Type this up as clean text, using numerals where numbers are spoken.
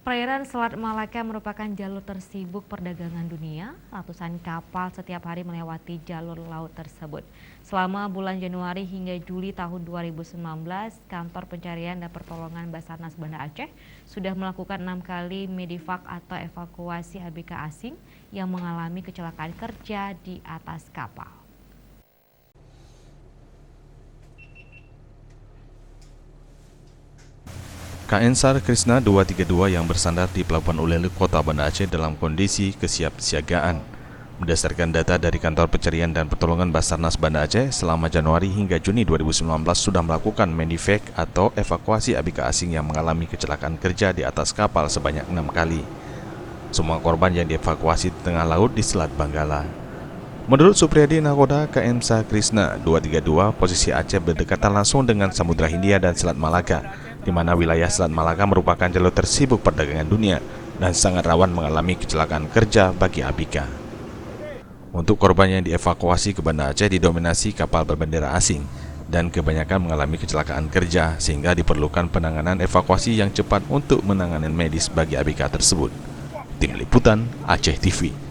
Perairan Selat Malaka merupakan jalur tersibuk perdagangan dunia. Ratusan kapal setiap hari melewati jalur laut tersebut. Selama bulan Januari hingga Juli tahun 2019, Kantor Pencarian dan Pertolongan Basarnas Banda Aceh sudah melakukan 6 kali medevac atau evakuasi ABK asing yang mengalami kecelakaan kerja di atas kapal. KN SAR Krishna 232 yang bersandar di Pelabuhan Ulele, Kota Banda Aceh dalam kondisi kesiapsiagaan. Berdasarkan data dari Kantor Pencarian dan Pertolongan Basarnas Banda Aceh, selama Januari hingga Juni 2019 sudah melakukan medevac atau evakuasi ABK asing yang mengalami kecelakaan kerja di atas kapal sebanyak 6 kali. Semua korban yang dievakuasi di tengah laut di Selat Banggala. Menurut Supriyadi Nakoda KN SAR Krishna 232, posisi Aceh berdekatan langsung dengan Samudra Hindia dan Selat Malaka, di mana wilayah Selat Malaka merupakan jalur tersibuk perdagangan dunia dan sangat rawan mengalami kecelakaan kerja bagi ABK. Untuk korban yang dievakuasi ke Banda Aceh didominasi kapal berbendera asing dan kebanyakan mengalami kecelakaan kerja sehingga diperlukan penanganan evakuasi yang cepat untuk menangani medis bagi ABK tersebut. Tim Liputan Aceh TV.